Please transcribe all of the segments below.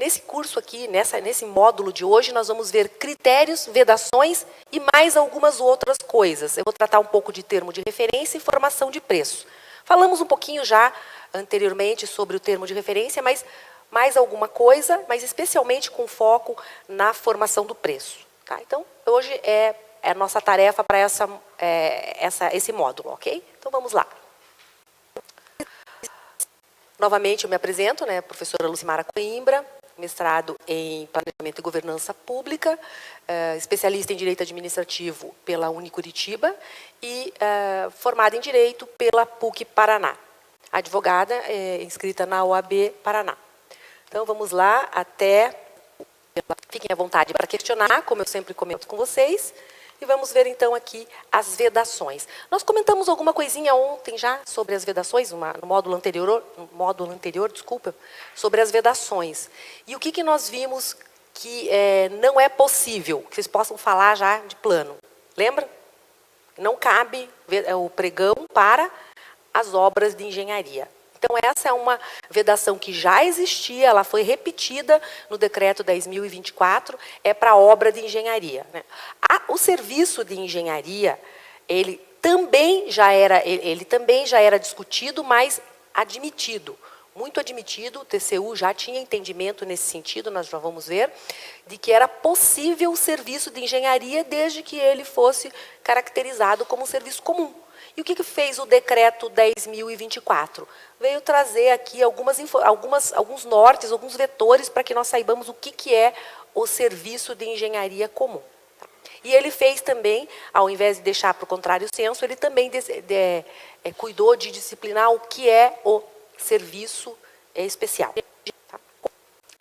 nesse curso aqui, nesse módulo de hoje, nós vamos ver critérios, vedações e mais algumas outras coisas. Eu vou tratar um pouco de termo de referência e formação de preço. Falamos um pouquinho já anteriormente sobre o termo de referência, mas mais alguma coisa, mas especialmente com foco na formação do preço. Tá? Então, hoje é a nossa tarefa para esse módulo, ok? Então, vamos lá. Novamente, eu me apresento, né, professora Lucimara Coimbra, mestrado em Planejamento e Governança Pública, especialista em Direito Administrativo pela Unicuritiba e formada em Direito pela PUC Paraná. Advogada, inscrita na OAB Paraná. Então, vamos lá, fiquem à vontade para questionar, como eu sempre comento com vocês. E vamos ver, então, aqui as vedações. Nós comentamos alguma coisinha ontem já sobre as vedações, no módulo anterior, sobre as vedações. E o que nós vimos que não é possível, que vocês possam falar já de plano. Lembra? Não cabe o pregão para as obras de engenharia. Então, essa é uma vedação que já existia, ela foi repetida no Decreto 10.024, é para obra de engenharia. Né? O serviço de engenharia, ele também já era discutido, mas admitido. Muito admitido, o TCU já tinha entendimento nesse sentido, nós já vamos ver, de que era possível o serviço de engenharia desde que ele fosse caracterizado como um serviço comum. E o que fez o Decreto 10.024? Veio trazer aqui alguns nortes, alguns vetores para que nós saibamos o que é o serviço de engenharia comum. E ele fez também, ao invés de deixar para o contrário senso, ele também cuidou de disciplinar o que é o serviço especial.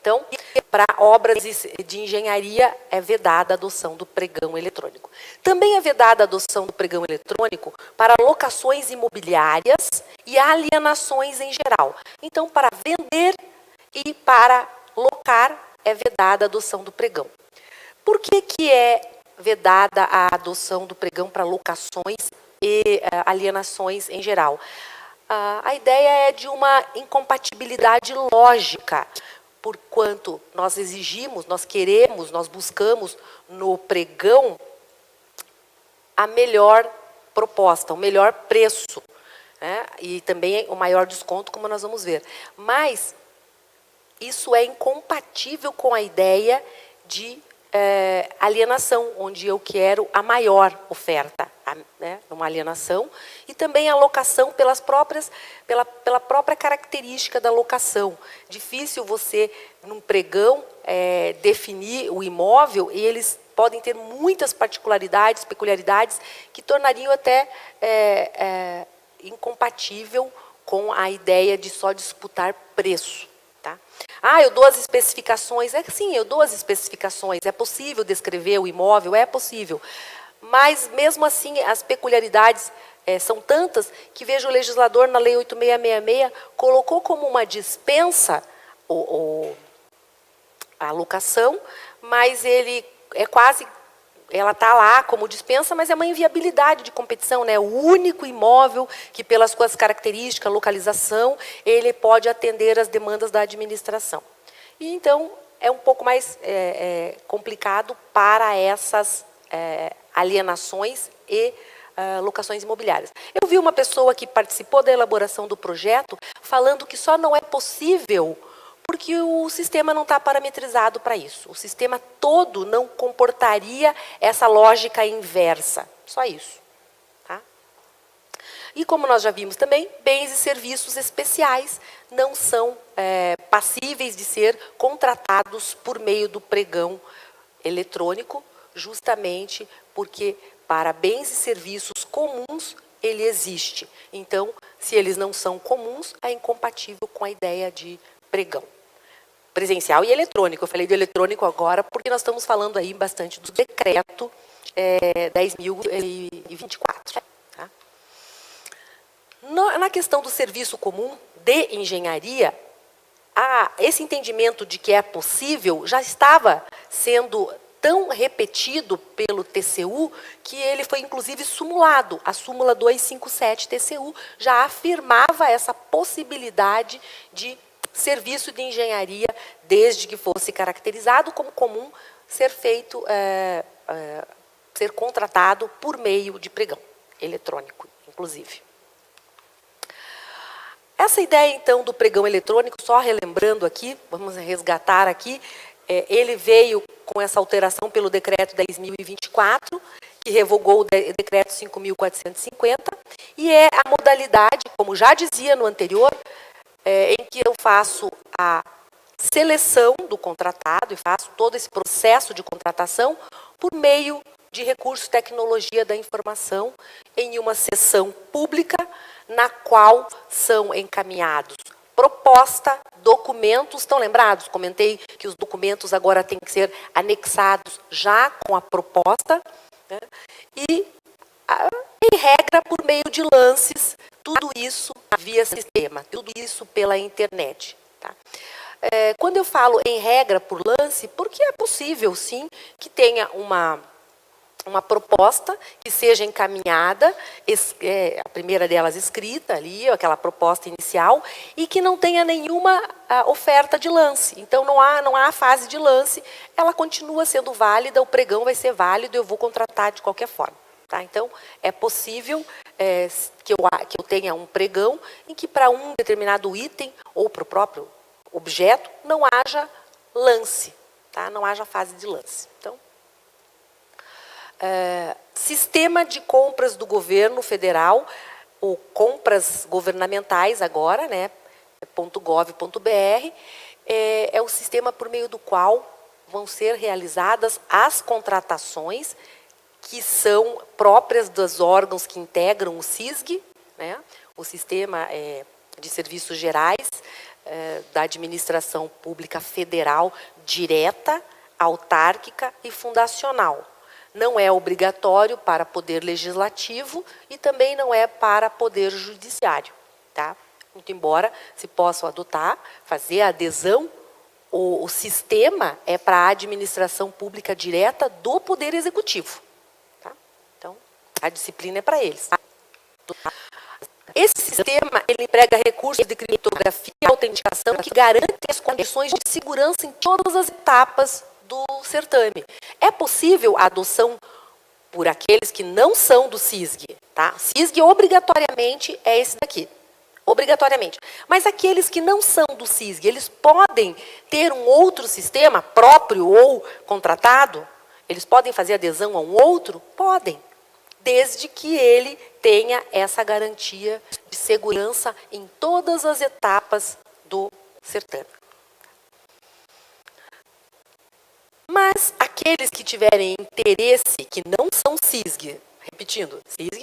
Então, para obras de engenharia, é vedada a adoção do pregão eletrônico. Também é vedada a adoção do pregão eletrônico para locações imobiliárias e alienações em geral. Então, para vender e para locar, é vedada a adoção do pregão. Por que é vedada a adoção do pregão para locações e alienações em geral? A ideia é de uma incompatibilidade lógica, porquanto nós exigimos, nós queremos, nós buscamos no pregão a melhor proposta, o melhor preço, né? E também o maior desconto, como nós vamos ver. Mas isso é incompatível com a ideia de alienação, onde eu quero a maior oferta, né, numa alienação, e também a locação pela própria característica da locação. Difícil você, num pregão, definir o imóvel, e eles podem ter muitas particularidades, peculiaridades, que tornariam até incompatível com a ideia de só disputar preço. Tá? Eu dou as especificações. Sim, eu dou as especificações. É possível descrever o imóvel? É possível. Mas, mesmo assim, as peculiaridades são tantas que, vejo, o legislador, na Lei 8.666, colocou como uma dispensa a locação, mas ele ela está lá como dispensa, mas é uma inviabilidade de competição, né? O único imóvel que, pelas suas características, localização, ele pode atender às demandas da administração. E, então, é um pouco mais complicado para essas alienações e locações imobiliárias. Eu vi uma pessoa que participou da elaboração do projeto falando que só não é possível porque o sistema não está parametrizado para isso. O sistema todo não comportaria essa lógica inversa. Só isso. Tá? E como nós já vimos também, bens e serviços especiais não são passíveis de ser contratados por meio do pregão eletrônico, justamente porque para bens e serviços comuns ele existe. Então, se eles não são comuns, é incompatível com a ideia de pregão. Presencial e eletrônico. Eu falei do eletrônico agora porque nós estamos falando aí bastante do decreto 10.024. Tá? Na questão do serviço comum de engenharia, esse entendimento de que é possível já estava sendo tão repetido pelo TCU que ele foi, inclusive, sumulado. A súmula 257 TCU já afirmava essa possibilidade de serviço de engenharia, desde que fosse caracterizado como comum, ser feito, ser contratado por meio de pregão eletrônico, inclusive. Essa ideia, então, do pregão eletrônico, só relembrando aqui, vamos resgatar aqui, ele veio com essa alteração pelo decreto 10.024, que revogou o decreto 5.450, e é a modalidade, como já dizia no anterior, em que eu faço a seleção do contratado e faço todo esse processo de contratação por meio de recursos de tecnologia da informação em uma sessão pública na qual são encaminhados proposta, documentos, estão lembrados? Comentei que os documentos agora têm que ser anexados já com a proposta, né? E, em regra, por meio de lances, tudo isso via sistema, tudo isso pela internet. Tá? Quando eu falo em regra por lance, porque é possível, sim, que tenha uma proposta que seja encaminhada, a primeira delas escrita ali, aquela proposta inicial, e que não tenha nenhuma oferta de lance. Então, não há a fase de lance, ela continua sendo válida, o pregão vai ser válido, eu vou contratar de qualquer forma. Tá? Então, é possível que eu tenha um pregão em que para um determinado item, ou para o próprio objeto, não haja lance, tá? Não haja fase de lance. Então, sistema de compras do governo federal, ou compras governamentais agora, né, .gov.br, é o sistema por meio do qual vão ser realizadas as contratações que são próprias dos órgãos que integram o SISG, né, o Sistema de Serviços Gerais da Administração Pública Federal direta, autárquica e fundacional. Não é obrigatório para poder legislativo e também não é para poder judiciário. Tá? Muito embora se possa adotar, fazer a adesão, o sistema é para a administração pública direta do Poder Executivo. Tá? Então, a disciplina é para eles. Esse sistema ele emprega recursos de criptografia e autenticação que garantem as condições de segurança em todas as etapas do certame. É possível a adoção por aqueles que não são do SISG. Tá? SISG obrigatoriamente é esse daqui. Obrigatoriamente. Mas aqueles que não são do SISG, eles podem ter um outro sistema próprio ou contratado? Eles podem fazer adesão a um outro? Podem. Desde que ele tenha essa garantia de segurança em todas as etapas do certame. Mas aqueles que tiverem interesse, que não são SISG, repetindo, SISG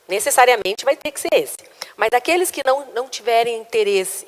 necessariamente vai ter que ser esse. Mas aqueles que não tiverem interesse,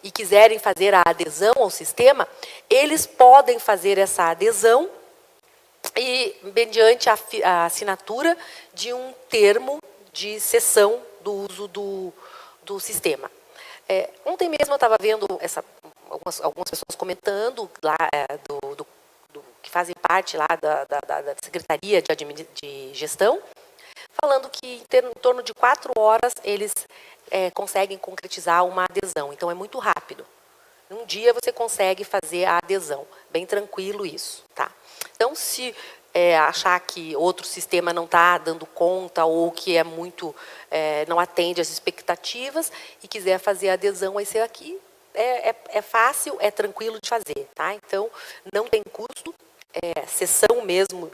e quiserem fazer a adesão ao sistema, eles podem fazer essa adesão e mediante a assinatura de um termo de cessão do uso do sistema. Ontem mesmo eu estava vendo algumas pessoas comentando lá que fazem parte lá da Secretaria de Gestão, falando que em torno de 4 horas eles conseguem concretizar uma adesão. Então, é muito rápido. Num dia você consegue fazer a adesão. Bem tranquilo isso. Tá? Então, se achar que outro sistema não está dando conta ou que é muito, não atende às expectativas e quiser fazer a adesão, esse aqui é fácil, é tranquilo de fazer. Tá? Então, não tem custo, sessão mesmo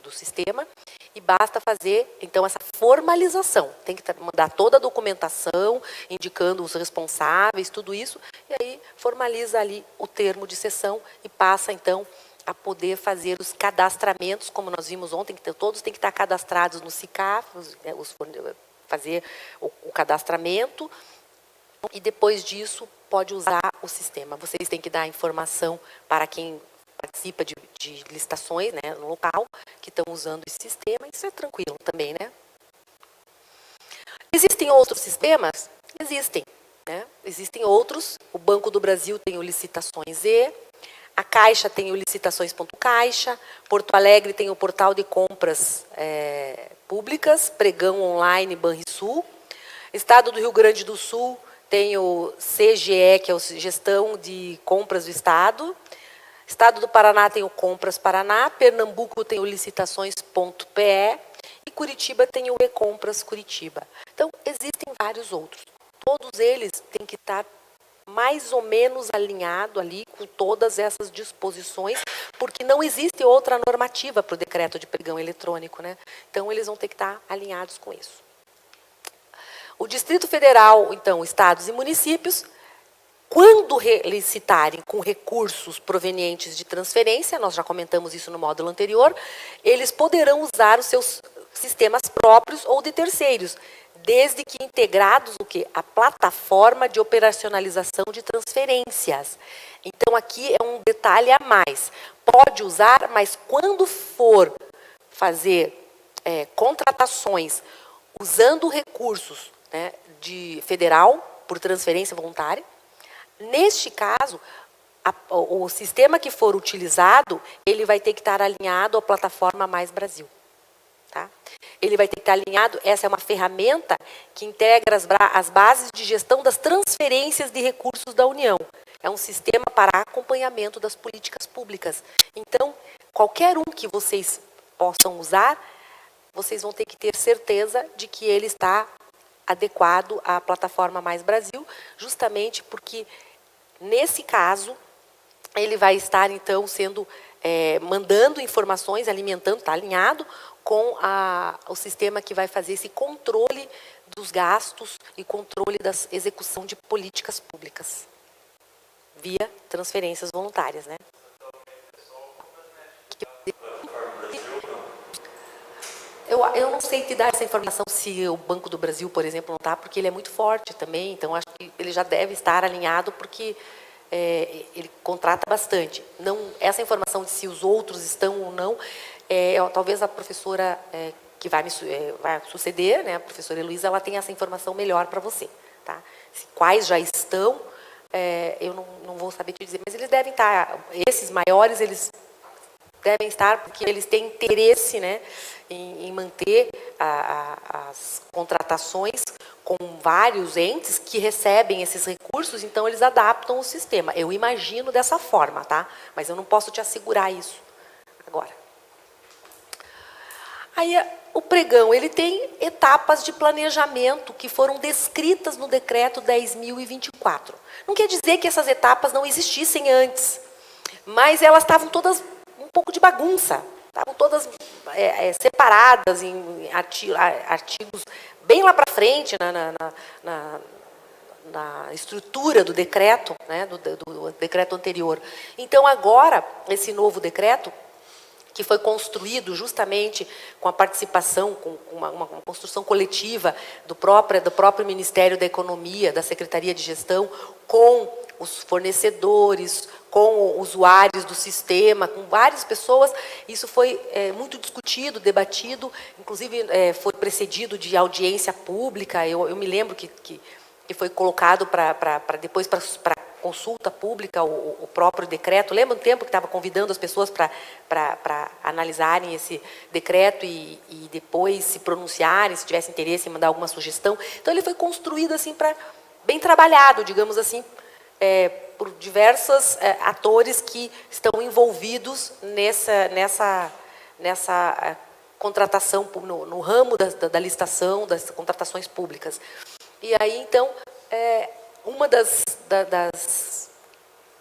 do sistema, e basta fazer, então, essa formalização. Tem que mandar toda a documentação, indicando os responsáveis, tudo isso, e aí formaliza ali o termo de sessão e passa, então, a poder fazer os cadastramentos, como nós vimos ontem, que todos têm que estar cadastrados no SICAF, fazer o cadastramento, e depois disso pode usar o sistema. Vocês têm que dar informação para quem participa de licitações, né, no local, que estão usando esse sistema. Isso é tranquilo também, né? Existem outros sistemas? Existem. Né? Existem outros. O Banco do Brasil tem o Licitações E, a Caixa tem o Licitações.caixa, Porto Alegre tem o Portal de Compras Públicas, Pregão Online Banrisul, Estado do Rio Grande do Sul tem o CGE, que é a Gestão de Compras do Estado. Estado do Paraná tem o Compras Paraná, Pernambuco tem o Licitações.pe e Curitiba tem o E-Compras Curitiba. Então, existem vários outros. Todos eles têm que estar mais ou menos alinhado ali com todas essas disposições, porque não existe outra normativa para o decreto de pregão eletrônico, né? Então, eles vão ter que estar alinhados com isso. O Distrito Federal, então, estados e municípios, quando licitarem com recursos provenientes de transferência, nós já comentamos isso no módulo anterior, eles poderão usar os seus sistemas próprios ou de terceiros, desde que integrados o quê? A plataforma de operacionalização de transferências. Então, aqui é um detalhe a mais. Pode usar, mas quando for fazer contratações usando recursos, né, de federal, por transferência voluntária, neste caso, o sistema que for utilizado, ele vai ter que estar alinhado à plataforma Mais Brasil. Tá? Ele vai ter que estar alinhado, essa é uma ferramenta que integra as bases de gestão das transferências de recursos da União. É um sistema para acompanhamento das políticas públicas. Então, qualquer um que vocês possam usar, vocês vão ter que ter certeza de que ele está adequado à plataforma Mais Brasil, justamente porque, nesse caso, ele vai estar, então, sendo mandando informações, alimentando, está alinhado com o sistema que vai fazer esse controle dos gastos e controle da execução de políticas públicas, via transferências voluntárias, né? Eu não sei te dar essa informação se o Banco do Brasil, por exemplo, não está, porque ele é muito forte também, então acho que ele já deve estar alinhado, porque ele contrata bastante. Não, essa informação de se os outros estão ou não, talvez a professora que vai suceder, né, a professora Heloísa, ela tem essa informação melhor para você. Tá? Quais já estão, eu não vou saber te dizer, mas eles devem estar, esses maiores, eles devem estar, porque eles têm interesse, né, em manter as contratações com vários entes que recebem esses recursos, então eles adaptam o sistema. Eu imagino dessa forma, tá? Mas eu não posso te assegurar isso agora. Aí, o pregão, ele tem etapas de planejamento que foram descritas no decreto 10.024. Não quer dizer que essas etapas não existissem antes, mas elas estavam todas um pouco de bagunça, estavam todas separadas em artigos bem lá para frente, na estrutura do decreto, né, do decreto anterior. Então, agora, esse novo decreto, que foi construído justamente com a participação, com uma construção coletiva do próprio Ministério da Economia, da Secretaria de Gestão, com os fornecedores, com usuários do sistema, com várias pessoas. Isso foi muito discutido, debatido, inclusive foi precedido de audiência pública. Eu me lembro que foi colocado depois para consulta pública o próprio decreto. Lembra um tempo que estava convidando as pessoas para analisarem esse decreto e depois se pronunciarem, se tivesse interesse em mandar alguma sugestão. Então, ele foi construído assim bem trabalhado, digamos assim, por diversos atores que estão envolvidos nessa contratação, no ramo da licitação, das contratações públicas. E aí, então, uma das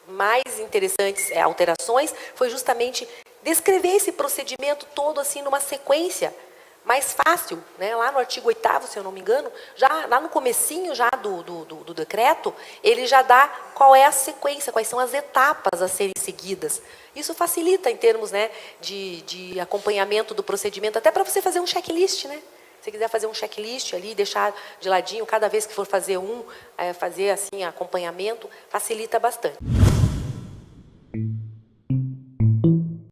mais interessantes alterações foi justamente descrever esse procedimento todo assim numa sequência mais fácil, né? Lá no artigo 8º, se eu não me engano, já lá no comecinho já do decreto, ele já dá qual é a sequência, quais são as etapas a serem seguidas. Isso facilita em termos, né, de acompanhamento do procedimento, até para você fazer um checklist, né? Se você quiser fazer um checklist ali, deixar de ladinho, cada vez que for fazer fazer assim acompanhamento, facilita bastante.